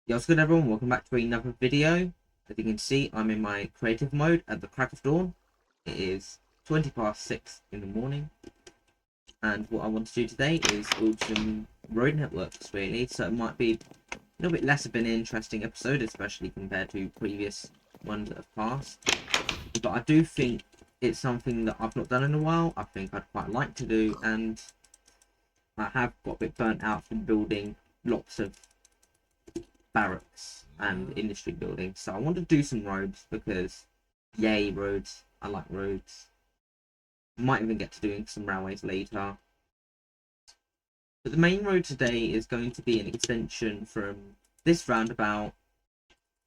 Yo, what's good everyone, welcome back to another video. As you can see, I'm in my creative mode at the crack of dawn. It is 20 past 6 in the morning. And what I want to do today is build some road networks really. So it might be a little bit less of an interesting episode, especially compared to previous ones that have passed. But I do think it's something that I've not done in a while. I think I'd quite like to do, and I have got a bit burnt out from building lots of barracks and industry buildings, so I want to do some roads because yay roads, I like roads. Might even get to doing some railways later, but the main road today is going to be an extension from this roundabout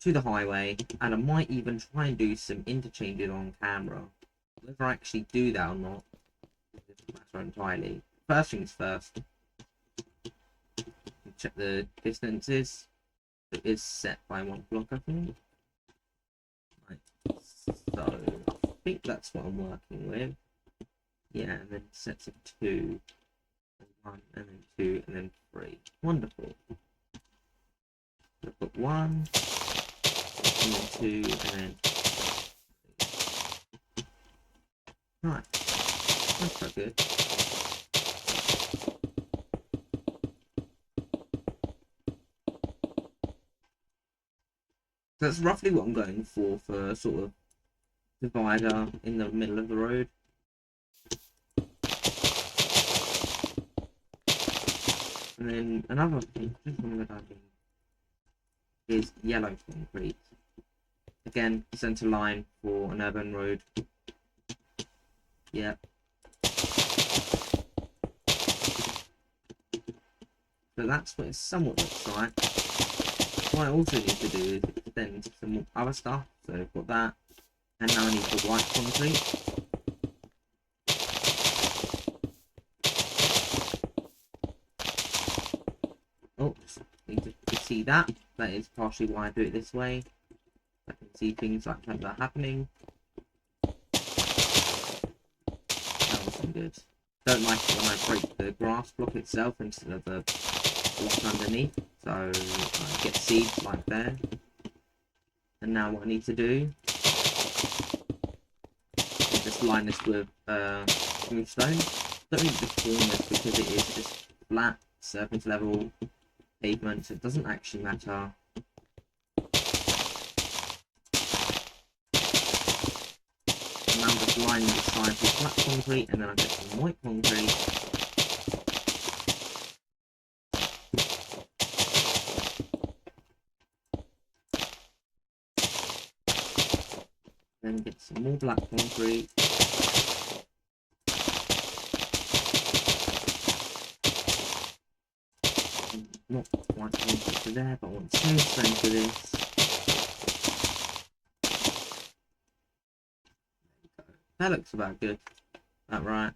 to the highway, and I might even try and do some interchanges on camera. Whether I actually do that or not doesn't matter entirely. First things first, check the distances. It is set by 1 block, I think. Right. So I think that's what I'm working with. Yeah, and then sets of 2, and 1, and then 2, and then 3. Wonderful. I've got 1, and then 2, and then 3. Right. That's quite good. That's roughly what I'm going for sort of divider in the middle of the road. And then another thing, just one that I think, is yellow concrete. Again, centre line for an urban road. Yep. So that's what it somewhat looks like. What I also need to do is extend some more other stuff. So I've got that, and now I need the white concrete. Oh, just need to see that. That is partially why I do it this way. I can see things like that are happening. That wasn't good. Don't like it when I break the grass block itself instead of the block underneath. So I get seeds like there. And now what I need to do is just line this with smooth stone. Don't need to form this because it is just flat surface level pavement, so it doesn't actually matter. And I'm just lining the sides with black concrete, and then I get some white concrete. Then get some more black concrete. Not quite concrete to there, but I want some stone for this. That looks about good. That right.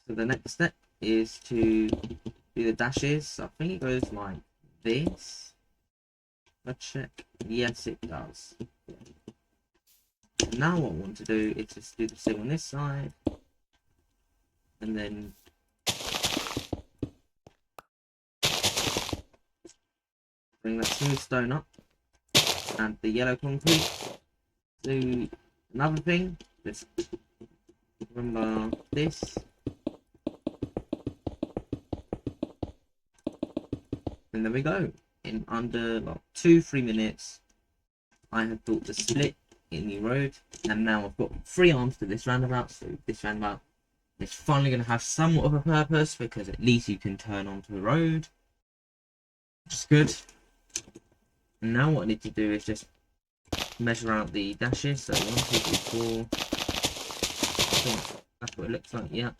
So the next step is to do the dashes. So I think it goes like this. Let's check. Yes, it does. Now what I want to do is just do the same on this side, and then bring that smooth stone up, and the yellow concrete. Do another thing. Just remember this, and there we go. In under like 2-3 minutes, I have built the split in the road, and now I've got 3 arms to this roundabout. So this roundabout is finally going to have somewhat of a purpose, because at least you can turn onto the road, which is good. And now what I need to do is just measure out the dashes. So 1, 2, 3, 4. I think that's what it looks like. Yeah.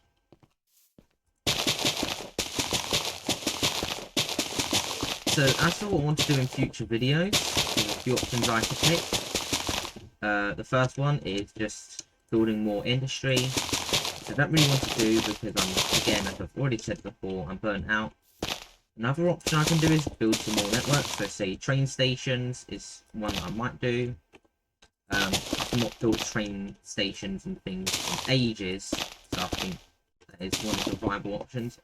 So as for what I want to do in future videos, there's a few options I could pick. The first one is just building more industry, which I don't really want to do because again, as I've already said before, I'm burnt out. Another option I can do is build some more networks. So say train stations is one I might do. I've not built train stations and things in ages, so I think that is one of the viable options.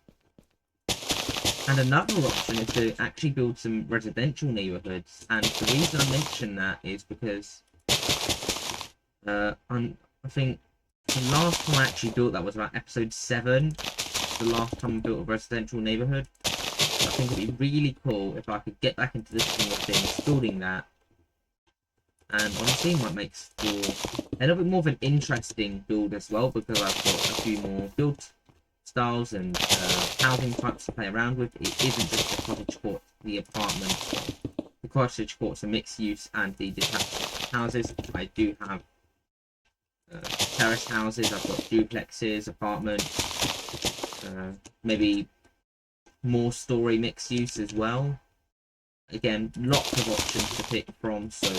And another option is to actually build some residential neighborhoods. And the reason I mention that is because I think the last time I actually built that was about episode 7. The last time I built a residential neighborhood. I think it'd be really cool if I could get back into this thing of things, building that. And honestly, it might make for a little bit more of an interesting build as well, because I've got a few more build styles and housing types to play around with. It isn't just the cottage court, the apartment. The cottage court's a mixed use, and the detached houses. I do have terrace houses. I've got duplexes, apartments, maybe more story mixed use as well. Again, lots of options to pick from, so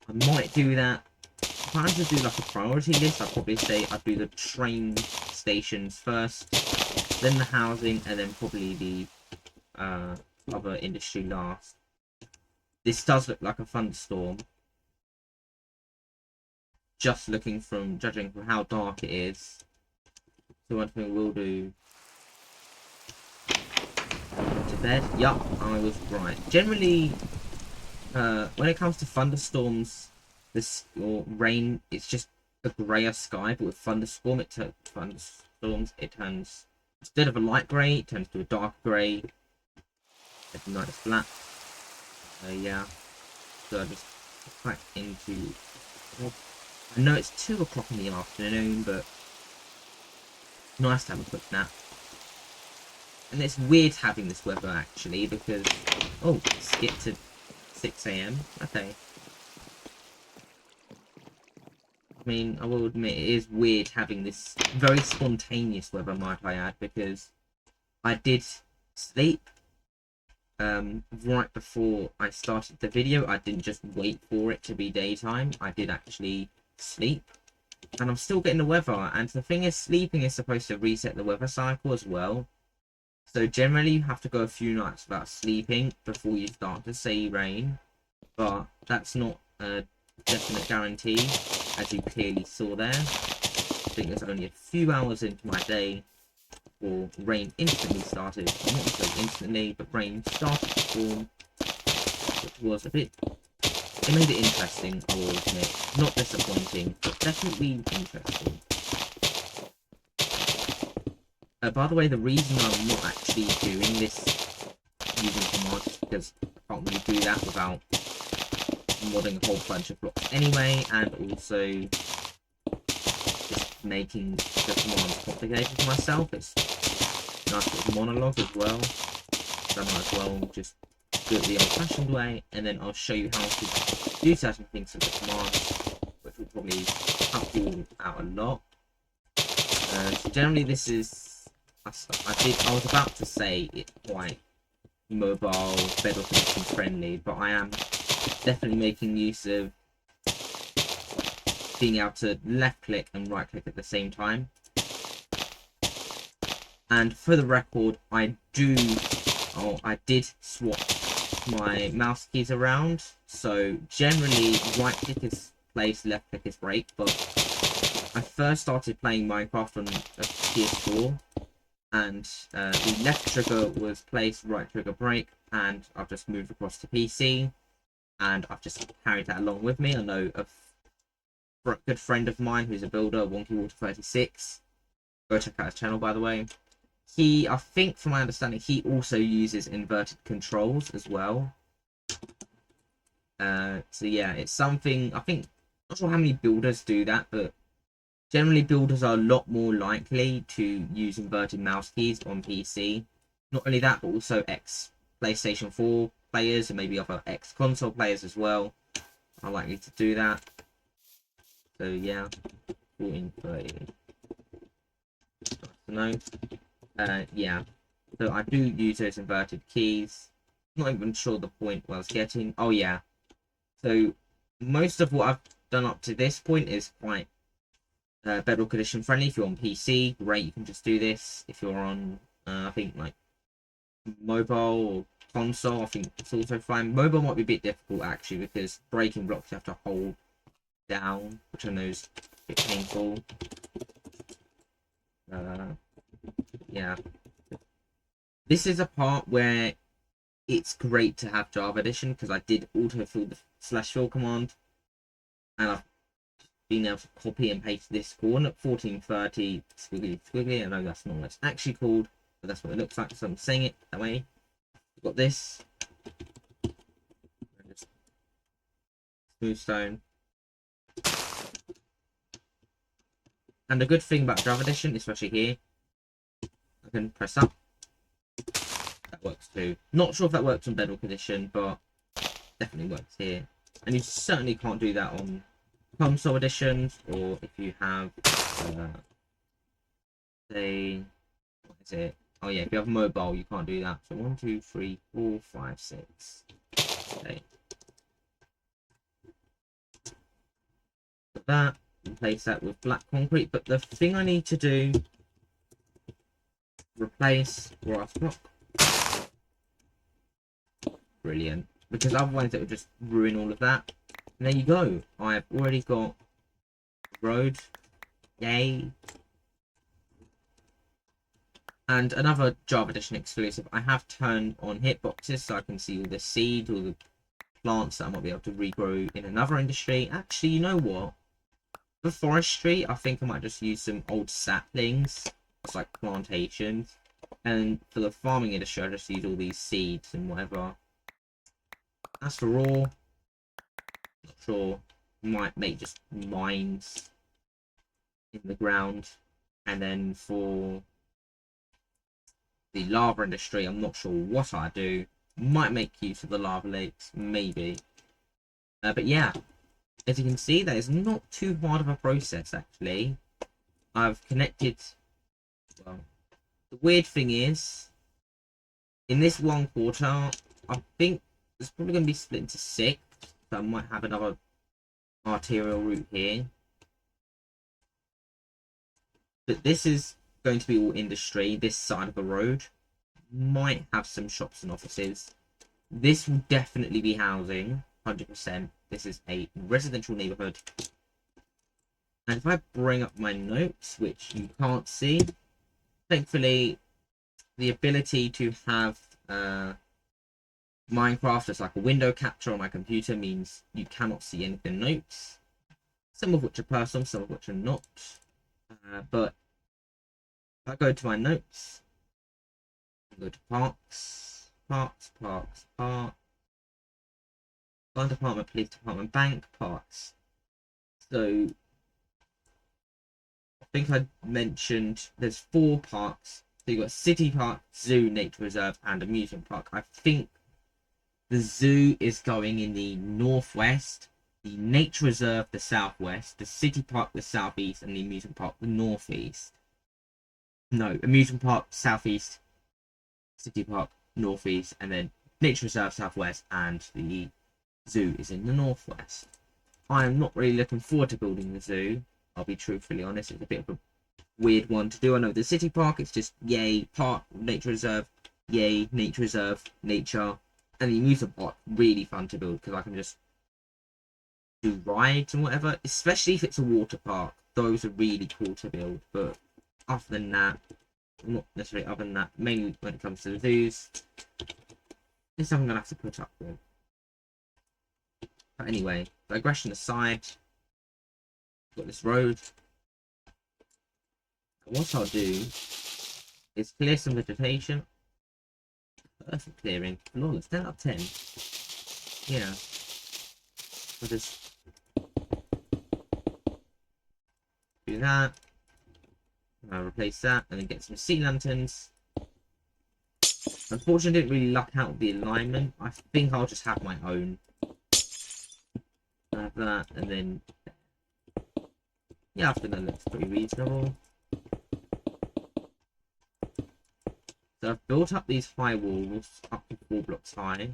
I might do that. If I had to do like a priority list, I'd probably say I'd do the train stations first, then the housing, and then probably the other industry last. This does look like a thunderstorm. Just judging from how dark it is. So one thing we'll do to bed. Yup, I was right. Generally, when it comes to thunderstorms, or rain, it's just a grayer sky. But with thunderstorms, it turns, instead of a light grey, it turns to a dark grey. Every night is flat. Yeah. So I just back into. I know it's 2 o'clock in the afternoon, but nice to have a quick nap. And it's weird having this weather actually, because skip to 6 AM. Okay. I mean, I will admit it is weird having this very spontaneous weather, might I add, because I did sleep right before I started the video. I didn't just wait for it to be daytime. I did actually sleep, and I'm still getting the weather. And the thing is, sleeping is supposed to reset the weather cycle as well. So generally you have to go a few nights without sleeping before you start to see rain, but that's not a definite guarantee, as you clearly saw there. I think there's only a few hours into my day before rain instantly started. Not necessarily instantly, but rain started to form, which was a bit. It made it interesting, I will admit. Not disappointing, but definitely interesting. By the way, the reason I'm not actually doing this using commands is because I can't really do that without modding a whole bunch of blocks anyway, and also just making the commands complicated for myself. It's a nice little monologue as well, so I might as well just do it the old-fashioned way, and then I'll show you how to do certain things with the commands, which will probably help you out a lot. So generally this is, I was about to say it's quite mobile, better connection friendly, but I am definitely making use of being able to left click and right click at the same time. And for the record, I did swap my mouse keys around, so generally right click is place, left click is break, but I first started playing Minecraft on a PS4, and the left trigger was place, right trigger break, and I've just moved across to PC, and I've just carried that along with me. I know a good friend of mine who's a builder, WonkyWater36. Go check out his channel, by the way. I think from my understanding, he also uses inverted controls as well. So yeah, it's something, I think, not sure how many builders do that, but generally builders are a lot more likely to use inverted mouse keys on PC. Not only that, but also PlayStation 4 players and maybe other console players as well are likely to do that. So yeah, 1430. Nice to know. Yeah, so I do use those inverted keys. Not even sure the point I was getting. Oh yeah, so most of what I've done up to this point is quite bedrock condition friendly. If you're on PC, great, you can just do this. If you're on I think like mobile or console, I think it's also fine. Mobile might be a bit difficult actually, because breaking blocks you have to hold down, which I know is a bit painful. Yeah, This is a part where it's great to have Java Edition because I did autofill the /fill command, and I've been able to copy and paste this coordinate 1430 squiggly squiggly. I know that's not what it's actually called, but that's what it looks like, so I'm saying it that way. We've got this smooth stone, and the good thing about Java Edition, especially here, I can press up. That works too. Not sure if that works on Bedrock Edition, but definitely works here. And you certainly can't do that on console editions, or if you have say, what is it? Oh yeah, if you have mobile, you can't do that. So 1, 2, 3, 4, 5, 6. Okay. Put that, replace that with black concrete. But the thing I need to do, replace brass block. Brilliant. Because otherwise it would just ruin all of that. And there you go. I've already got road. Yay. And another Java Edition exclusive, I have turned on hitboxes so I can see all the seeds, all the plants that I might be able to regrow in another industry. Actually, you know what? For forestry, I think I might just use some old saplings. It's like plantations. And for the farming industry, I just use all these seeds and whatever. As for raw, not sure. Might make just mines in the ground. And then for the lava industry, I'm not sure what I do. Might make use of the lava lakes, maybe. But yeah, as you can see, that is not too hard of a process, actually. I've connected, well, the weird thing is, in this 1/4, I think it's probably going to be split into 6, so I might have another arterial route here. But this is going to be all industry, this side of the road. Might have some shops and offices. This will definitely be housing, 100%. This is a residential neighborhood. And if I bring up my notes, which you can't see, thankfully, the ability to have Minecraft as like a window capture on my computer means you cannot see anything in notes. Some of which are personal, some of which are not. But if I go to my notes, I go to parks, fire department, police department, bank, parks. So I think I mentioned there's 4 parks. So you've got City Park, Zoo, Nature Reserve, and Amusement Park. I think the zoo is going in the northwest, the Nature Reserve the southwest, the City Park the southeast, and the Amusement Park the northeast. No, Amusement Park southeast, City Park northeast, and then Nature Reserve southwest, and the zoo is in the northwest. I am not really looking forward to building the zoo. I'll be truthfully honest, it's a bit of a weird one to do. I know the City Park, it's just yay, park, Nature Reserve, yay, Nature Reserve, nature. And the amusement park, really fun to build because I can just do rides and whatever, especially if it's a water park. Those are really cool to build, but other than that, not necessarily other than that, mainly when it comes to the zoos, this I'm gonna have to put up with. But anyway, digression aside, got this road. And what I'll do is clear some vegetation. Perfect clearing. Flawless. 10 out of 10. Yeah. I'll just do that. I'll replace that and then get some sea lanterns. Unfortunately, I didn't really luck out with the alignment. I think I'll just have my own. Have that and then. Yeah, I think that looks pretty reasonable. So I've built up these high walls up to 4 blocks high.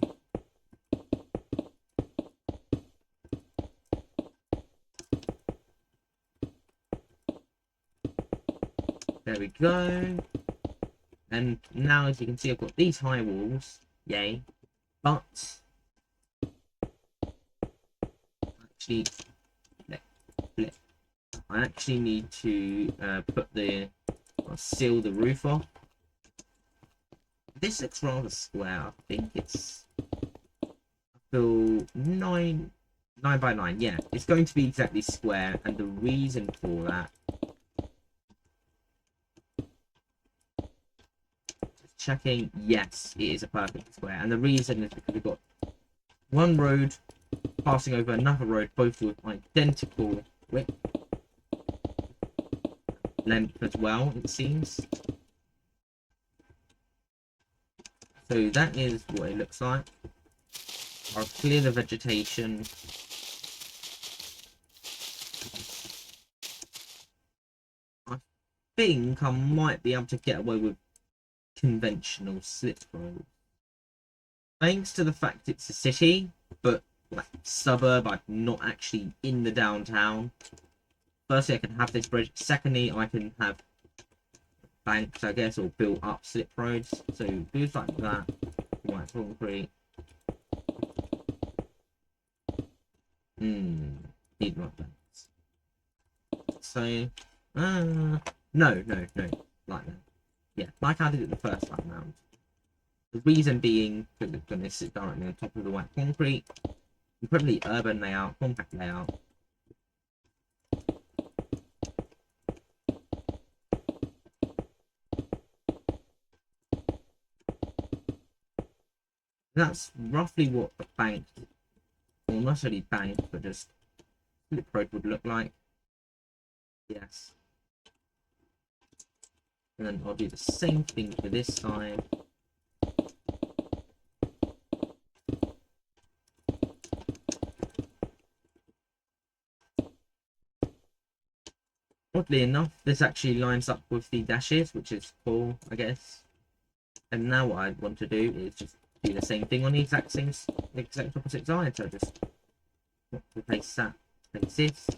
There we go. And now, as you can see, I've got these high walls. Yay. But actually, I actually need to seal the roof off. This looks rather square. I think it's, I feel 9 by 9. Yeah, it's going to be exactly square, and the reason for that, just checking, yes, it is a perfect square, and the reason is because we've got one road passing over another road, both with identical width, length as well, it seems. So that is what it looks like. I'll clear the vegetation. I think I might be able to get away with conventional slip road. Thanks to the fact it's a city, but like suburb, I'm not actually in the downtown. Firstly, I can have this bridge. Secondly, I can have banks, I guess, or built up slip roads. So booths like that, white concrete. Need like that. So, no, like that. Yeah, like I did it the first time round. The reason being, because it's going to sit directly on top of the white concrete, incredibly urban layout, compact layout. That's roughly what a bank, well, not really bank, but just slip road would look like. Yes. And then I'll do the same thing for this side. Oddly enough, this actually lines up with the dashes, which is cool, I guess. And now what I want to do is just do the same thing on the exact opposite side. So just replace that, replace this.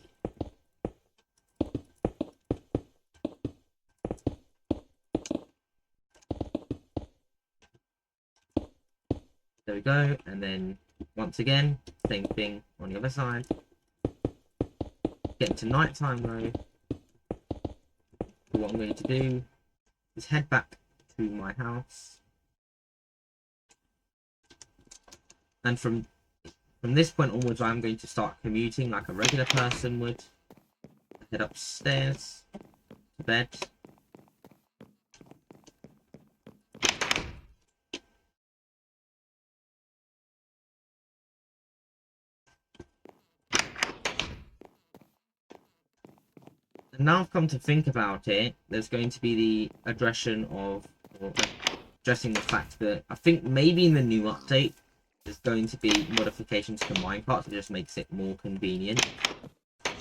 There we go. And then once again, same thing on the other side. Getting to night time though. So what I'm going to do is head back to my house. And from this point onwards, I'm going to start commuting like a regular person would. Head upstairs to bed. And now I've come to think about it, there's going to be the addressing the fact that I think maybe in the new update there's going to be modifications to minecarts that just makes it more convenient.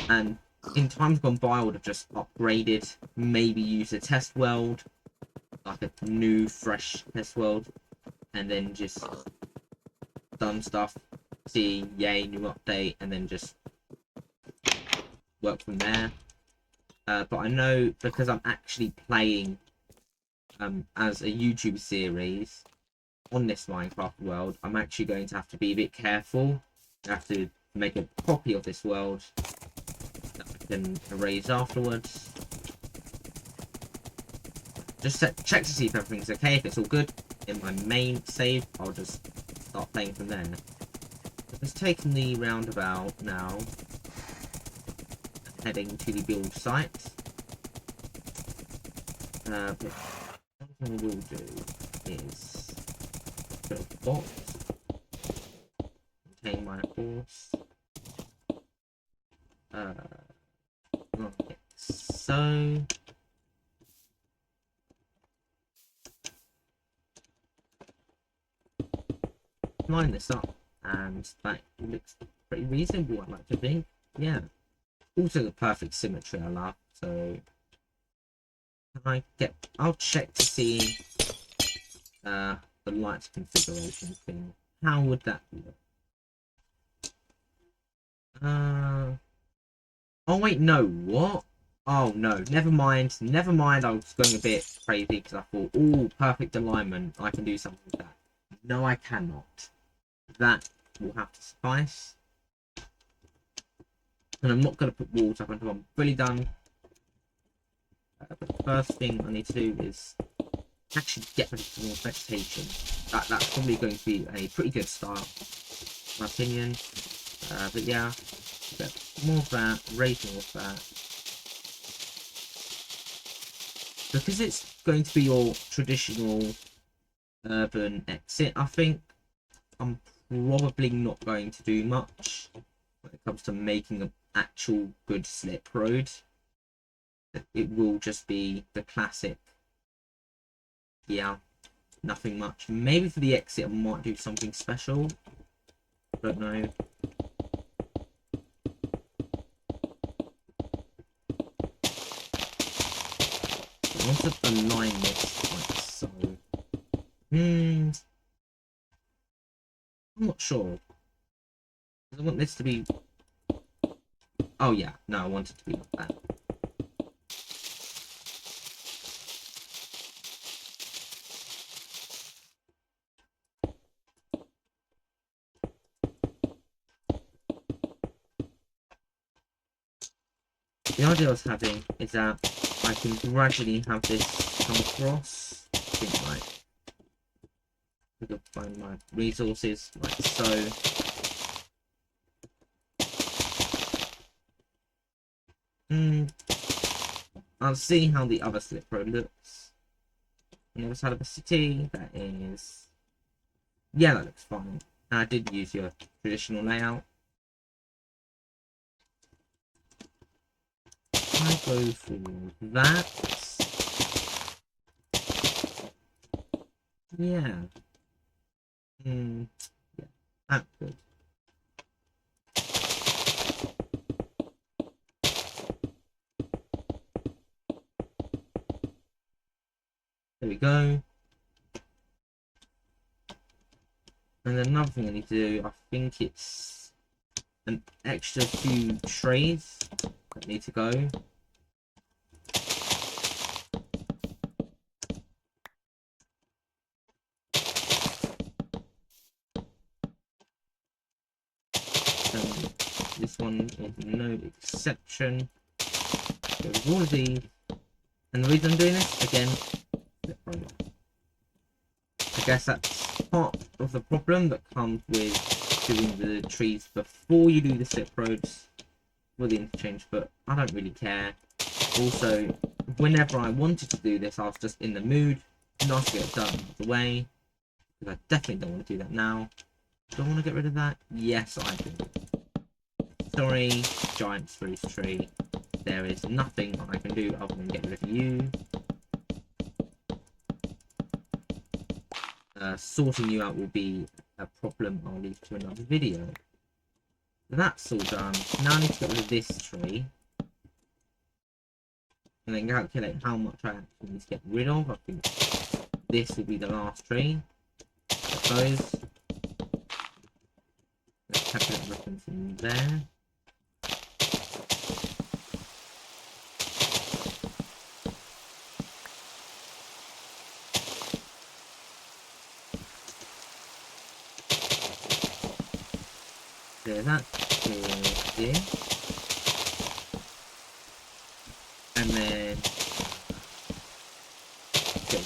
And in times gone by, I would have just upgraded, maybe used a test world, like a new, fresh test world, and then just done stuff, see, yay, new update, and then just work from there. But I know because I'm actually playing as a YouTube series on this Minecraft world, I'm actually going to have to be a bit careful. I have to make a copy of this world that I can erase afterwards. Just check to see if everything's okay. If it's all good in my main save, I'll just start playing from there. Just taking the roundabout now, heading to the build site. But one thing I will do is put a box, contain my horse. Right, so line this up, and that looks pretty reasonable, I'd like to think. Yeah. Also the perfect symmetry I love, so I'll check to see the lights configuration thing. How would that look? Oh wait, no, what? Oh no, never mind, I was going a bit crazy because I thought, oh, perfect alignment, I can do something with that. No, I cannot. That will have to suffice. And I'm not going to put walls up until I'm fully done. But the first thing I need to do is actually get rid of some more vegetation. That's probably going to be a pretty good start, in my opinion. But yeah, get more of that, raise more of that. Because it's going to be your traditional urban exit, I think I'm probably not going to do much when it comes to making an actual good slip road. It will just be the classic, yeah, nothing much. Maybe for the exit I might do something special, don't know. I want to align this like so. I'm not sure. I want this to be... Oh yeah, no, I want it to be like that. The idea I was having is that I can gradually have this come across. I think like I could find my resources like so. I'll see how the other slip road looks. On the other side of the city, that is... Yeah, that looks fine. I did use your traditional layout. I go for that. Yeah. Yeah, that's good. There we go. And then another thing I need to do, I think it's an extra few trees that need to go. This one is no exception. So with all of these, and the reason I'm doing this, again, I guess that's part of the problem that comes with doing the trees before you do the slip roads for the interchange, but I don't really care. Also, whenever I wanted to do this, I was just in the mood, nice to get it done out of the way, because I definitely don't want to do that now. Do I want to get rid of that? Yes, I do. Sorry, giant spruce tree. There is nothing I can do other than get rid of you. Sorting you out will be a problem I'll leave to another video. That's all done. Now I need to get rid of this tree. And then calculate how much I actually need to get rid of. I think this will be the last tree. I suppose. Let's calculate everything from there. So that's here. And then get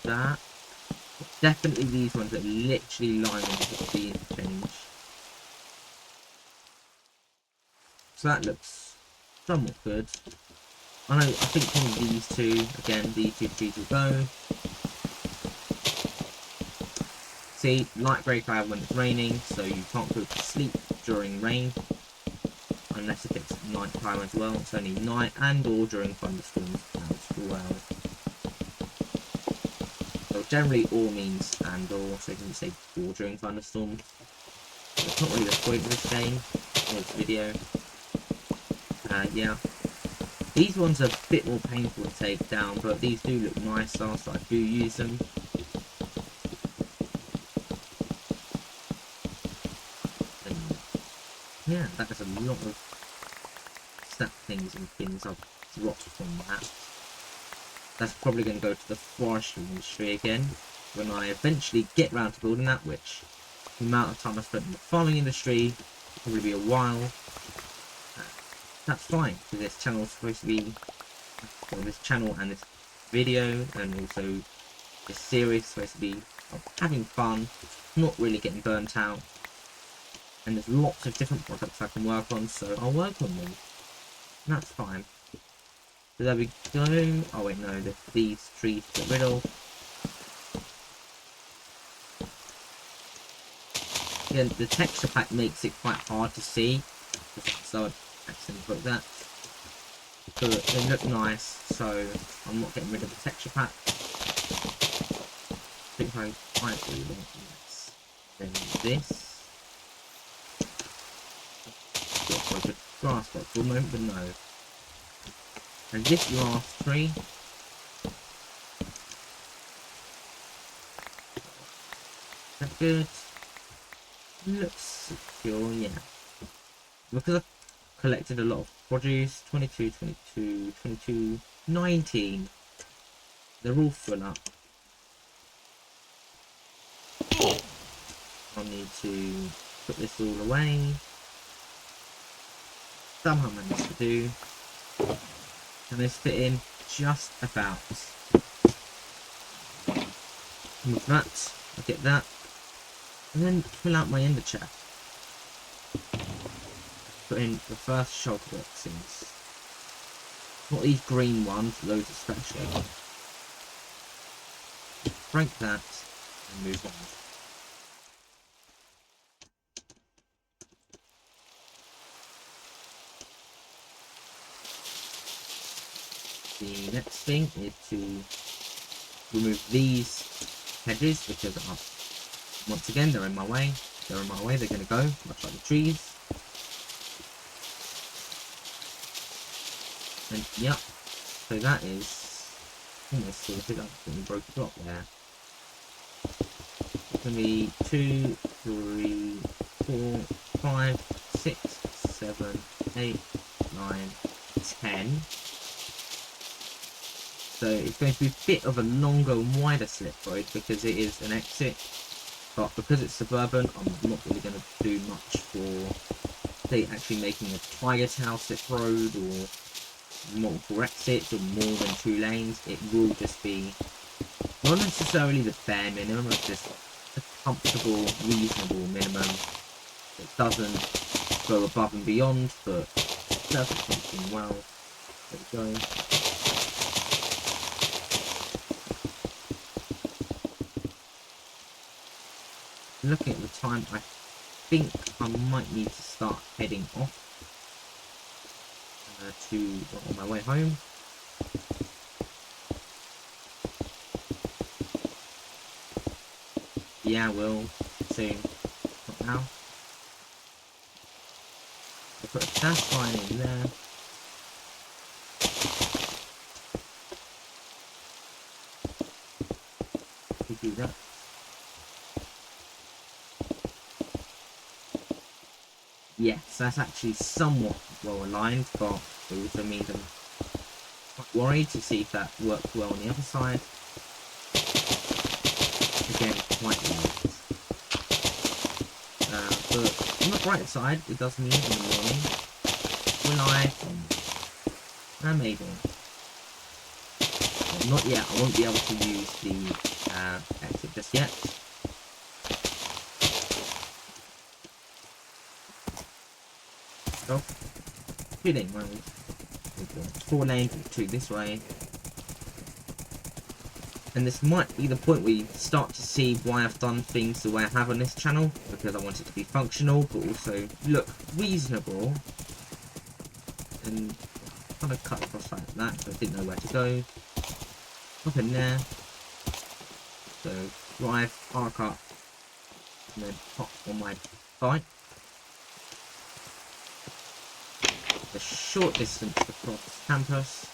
that. Definitely these ones that literally line on the interchange. So that looks somewhat good. I think probably these two, again, these two trees will go. See, light grey cloud when it's raining, so you can't go to sleep during rain. Unless if it's night time as well. It's only night and or during thunderstorms as well. So generally all means and or, so you can say or during thunderstorms. That's not really the point of this game, or this video. Yeah. These ones are a bit more painful to take down, but these do look nicer, so I do use them. And yeah, that is a lot of saplings and things I've dropped from that. That's probably going to go to the forestry industry again, when I eventually get round to building that, which the amount of time I spent in the farming industry will probably be a while. That's fine, because this channel is supposed to be, well, this channel and this video, and also This series is supposed to be having fun, not really getting burnt out. And there's lots of different products I can work on, so I'll work on them. And that's fine. So there we go. Oh wait, no, these trees to get rid of. Yeah, the texture pack makes it quite hard to see. So I accidentally broke that. But they look nice, so I'm not getting rid of the texture pack. I think I do want this. Then this. Got a good grass spot for a moment, but no. And this last tree. Is that good? Looks secure, yeah. Because I've collected a lot of produce, 22, 22, 22, 19. They're all full up. I'll need to put this all away. Somehow managed to do. And this fit in just about. And with that, I'll get that. And then fill out my ender chest. Put in the first shulker boxes. Not these green ones, those are special. Break that and move on. The next thing is to remove these hedges because once again they're in my way. They're in my way, they're going to go, much like the trees. And yep, so that is almost sorted. I've got a broken block there. It's going to be 2, 3, 4, 5, 6, 7, 8, 9, 10. So it's going to be a bit of a longer and wider slip road because it is an exit. But because it's suburban, I'm not really going to do much for, say, actually making a tiger tail slip road or multiple exits or more than 2 lanes. It will just be not necessarily the bare minimum, it's just a comfortable, reasonable minimum. It doesn't go above and beyond, but does something well. There we go. Looking at the time, I think I might need to start heading off on my way home. Yeah, I will soon. Not now. I'll put a dash line in there. We do that. Yes, that's actually somewhat well aligned, but it also means I'm quite worried to see if that works well on the other side. Again, quite light. But on the bright side, it does mean in the morning we're live and maybe. Well, not yet, I won't be able to use the exit just yet. So, 2 lane road. 4 lanes, 2 this way. And this might be the point where you start to see why I've done things the way I have on this channel, because I want it to be functional, but also look reasonable. And kind of cut across like that, so I didn't know where to go. Up in there. So, drive, park up, and then hop on my bike. A short distance across campus.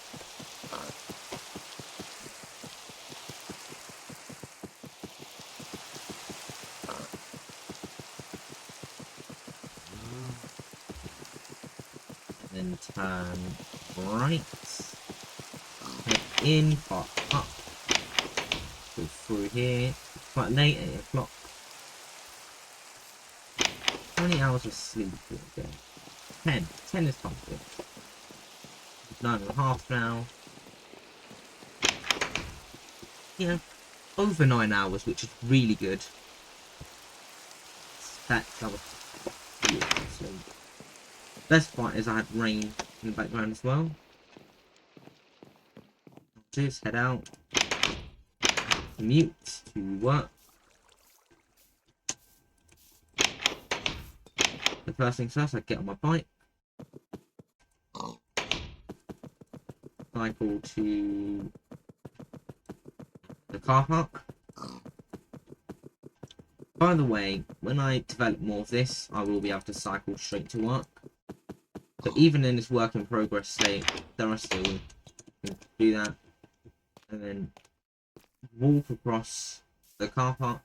And then turn right. Head in, park up. Go through here. It's quite late, 8 o'clock. 20 hours of sleep again. 10 is comfortable. 9.5 now. Yeah, over 9 hours, which is really good. That was beautiful. Best part is I had rain in the background as well. Just head out, commute to work. The first things first, I get on my bike, cycle to the car park. By the way, when I develop more of this, I will be able to cycle straight to work. But even in this work in progress state, there are still things to do that. And then walk across the car park,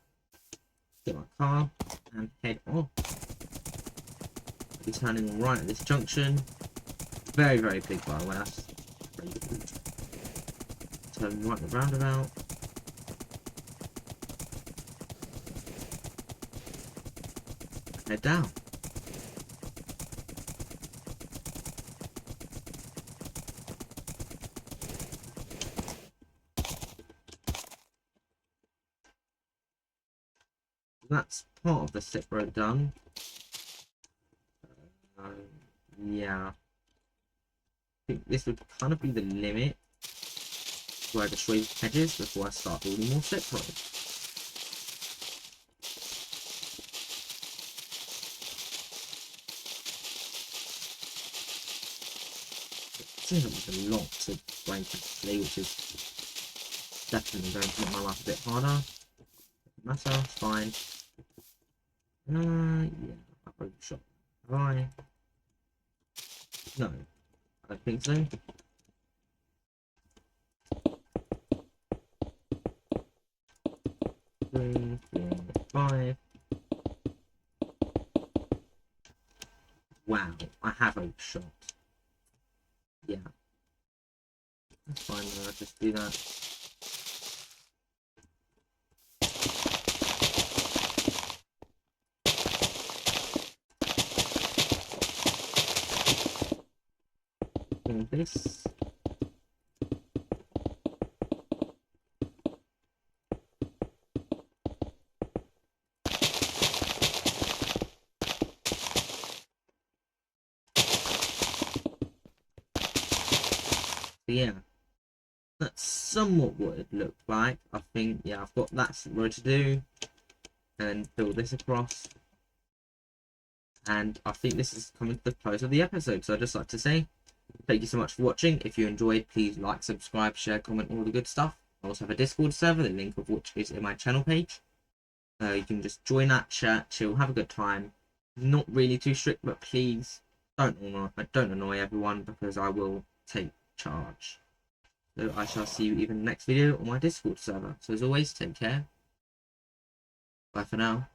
get my car, and head off. I'll be turning right at this junction. Very, very big, by the way. That's very good. Turn right at the roundabout. Head down. That's part of the slip road done. Yeah. I think this would kind of be the limit where I destroy the hedges before I start building more slip roads. Seems like a lot to break actually, which is definitely going to make my life a bit harder. Doesn't matter, it's fine. Yeah, I've already shot. Have I? No, I don't think so. 3, 4, 5. Wow, I have overshot. Yeah. That's fine, then I'll just do that. Do this. So yeah, that's somewhat what it looked like. I think, yeah, I've got that road to do, and build this across. And I think this is coming to the close of the episode. So I'd just like to say, thank you so much for watching. If you enjoyed, please like, subscribe, share, comment, all the good stuff. I also have a Discord server, the link of which is in my channel page. You can just join that, chat, chill, have a good time. Not really too strict, but please don't annoy everyone, because I will take charge. So I shall see you even in the next video on my Discord server. So as always, take care. Bye for now.